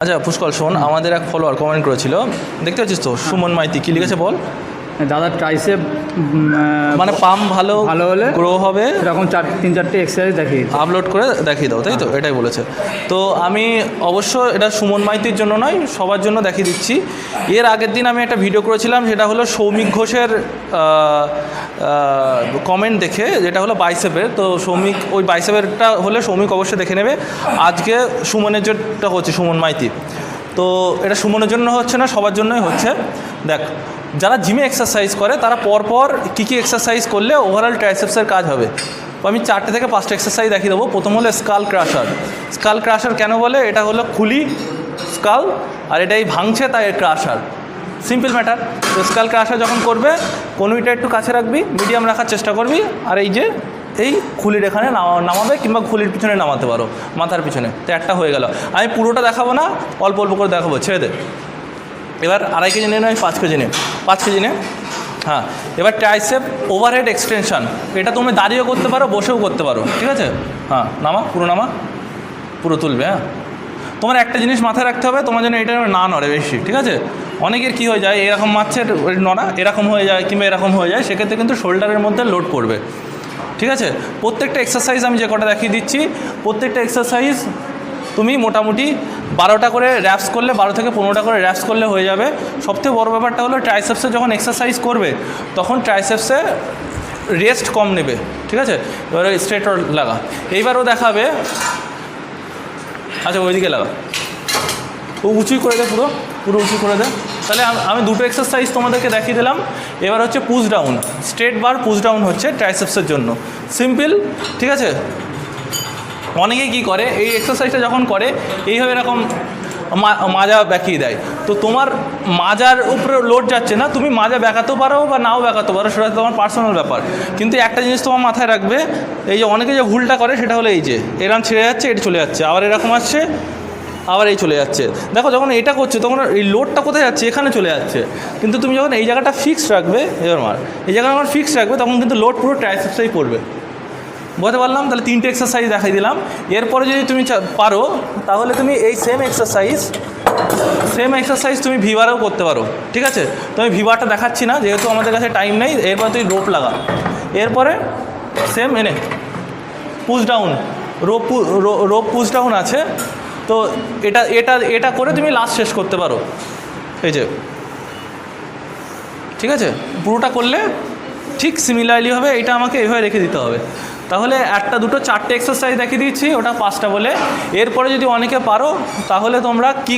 আচ্ছা পুষ্কল শোন, আমাদের এক ফলোয়ার কমেন্ট করেছিল, দেখতে পাচ্ছিস তো সুমন মাইতি কি লিখেছে বল? দাদা ট্রাইসেপ মানে পাম্প ভালো ভালো হলে গ্রো হবে, এরকম 3-4টে এক্সারসাইজ দেখিয়ে আপলোড করে দেখিয়ে দাও, তাই তো? এটাই বলেছে। তো আমি অবশ্য এটা সুমন মাইতির জন্য নয়, সবার জন্য দেখিয়ে দিচ্ছি। এর আগের দিন আমি একটা ভিডিও করেছিলাম, সেটা হলো সৌমিক ঘোষের কমেন্ট দেখে, যেটা হলো বাইসেপের। তো সৌমিক ওই বাইসেপেরটা হলে সৌমিক অবশ্যই দেখে নেবে। আজকে সুমনের যেটা হচ্ছে সুমন মাইতি, তো এটা সুমনের জন্য হচ্ছে না, সবার জন্যই হচ্ছে। দেখ, যারা জিমে এক্সারসাইজ করে তারা পরপর কী কী এক্সারসাইজ করলে ওভারঅল ট্রাইসেপসের কাজ হবে, তো আমি 4টে থেকে 5টা এক্সারসাইজ দেখিয়ে দেবো। প্রথম হলো স্কাল ক্রাশার। স্কাল ক্রাশার কেন বলে? এটা হলো খুলি স্কাল, আর এটাই ভাঙছে তাই ক্রাশার, সিম্পল ম্যাটার। তো স্কাল ক্রাশার যখন করবে, কনুইটা একটু কাছে রাখবি, মিডিয়াম রাখার চেষ্টা করবি, আর এই যে এই খুলির এখানে নামাবে, কিংবা খুলির পিছনে নামাতে পারো, মাথার পিছনে। তো একটা হয়ে গেল। আমি পুরোটা দেখাবো না, অল্প অল্প করে দেখাবো, ছেড়ে দে। এবার 2.5 কেজি নিয়ে, আমি 5 কেজি নিয়ে, 5 কেজি নিয়ে। হ্যাঁ, এবার ট্রাইসেপ ওভারহেড এক্সটেনশন, এটা তুমি দাঁড়িয়েও করতে পারো, বসেও করতে পারো, ঠিক আছে? হ্যাঁ, নামা, পুরো তুলবে। হ্যাঁ, তোমার একটা জিনিস মাথায় রাখতে হবে, তোমার জন্য এটা না নড়ে বেশি, ঠিক আছে? অনেকের কী হয়ে যায়, এরকম মারছে নড়া, এরকম হয়ে যায় কিংবা এরকম হয়ে যায়, সেক্ষেত্রে কিন্তু শোল্ডারের মধ্যে লোড পড়বে, ঠিক আছে? প্রত্যেকটা এক্সারসাইজ আমি যে কটা দেখিয়ে দিচ্ছি, প্রত্যেকটা এক্সারসাইজ তুমি মোটামুটি 12টা করে র্যাপস করলে, 12 থেকে 15টা করে র্যাপস করলে হয়ে যাবে। সবথেকে বড় ব্যাপারটা হলো ট্রাইসেপসে যখন এক্সারসাইজ করবে, তখন ট্রাইসেপসে রেস্ট কম নেবে, ঠিক আছে? এবার স্ট্রেট লাগা, এইবারও দেখাবে। আচ্ছা, ওইদিকে লাগা, ও উঁচুই করে দে, পুরো উঁচু করে দে। তাহলে আমি 2টো এক্সারসাইজ তোমাদেরকে দেখিয়ে দিলাম। এবার হচ্ছে পুশ ডাউন, স্ট্রেট বার পুশ ডাউন হচ্ছে ট্রাইসেপসের জন্য, সিম্পল, ঠিক আছে? অনেকে কী করে, এই এক্সারসাইজটা যখন করে এইভাবে এরকম মাজা বেঁকিয়ে দেয়, তো তোমার মাজার উপরে লোড যাচ্ছে না, তুমি মাজা বেঁকাতেও পারো বা নাও বেঁকাতে পারো, সেটা তোমার পার্সোনাল ব্যাপার। কিন্তু একটা জিনিস তোমার মাথায় রাখবে, এই যে অনেকে যে ভুলটা করে, সেটা হলো এই যে এরকম ছেড়ে যাচ্ছে, এটা চলে যাচ্ছে, আবার এরকম আসছে, আবার এই চলে যাচ্ছে। দেখো, যখন এটা করছে তখন এই লোডটা কোথায় যাচ্ছে? এখানে চলে যাচ্ছে। কিন্তু তুমি যখন এই জায়গাটা ফিক্সড রাখবে, এবার এই জায়গাটা আমার ফিক্সড রাখবে, তখন কিন্তু লোড পুরো ট্রাইসেপসেই পড়বে। বলতে পারলাম? তাহলে 3টে এক্সারসাইজ দেখাই দিলাম। এরপরে যদি তুমি পারো, তাহলে তুমি এই সেম এক্সারসাইজ তুমি ভিবারেও করতে পারো, ঠিক আছে? তো আমি ভিবারটা দেখাচ্ছি না, যেহেতু আমাদের কাছে টাইম নেই। এরপর তুই রোপ লাগা, এরপরে সেম এনে push down, rope push down আছে। তো এটা করে তুমি লাস্ট শেষ করতে পারো, এই যে, ঠিক আছে? পুরোটা করলে ঠিক সিমিলারলি হবে। এটা আমাকে এভাবে রেখে দিতে হবে। তাহলে 1, 2, 4টে এক্সারসাইজ দেখিয়ে দিচ্ছি, ওটা 5টা বলে। এরপরে যদি অনেকে পারো, তাহলে তোমরা কি